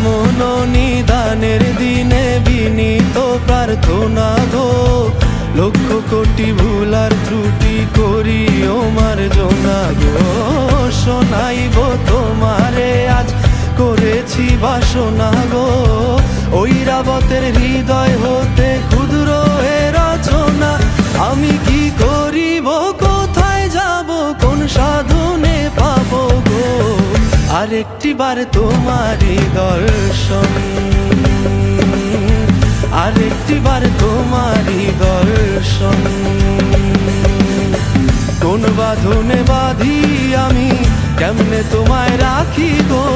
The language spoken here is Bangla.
এমন নিদানের দিনে বিনীত প্রার্থনা গো, লক্ষ কোটি ভুল আর ত্রুটি করিও মার্জনা গো। শোনাইব তোমারে আজ করেছি বাসনা গো, ঐরাবতের হৃদয় হতে ক্ষুদ্র এ রচনা। আমি কি করিব, কোথায় যাব, কোন সাধনে পাবো গো, আরেকটি বার তোমারই দর্শন, আরেকটি বার তোমারই দর্শন। কোন বাঁধনে বাঁধি আমি, কেমনে তোমায় রাখি গো,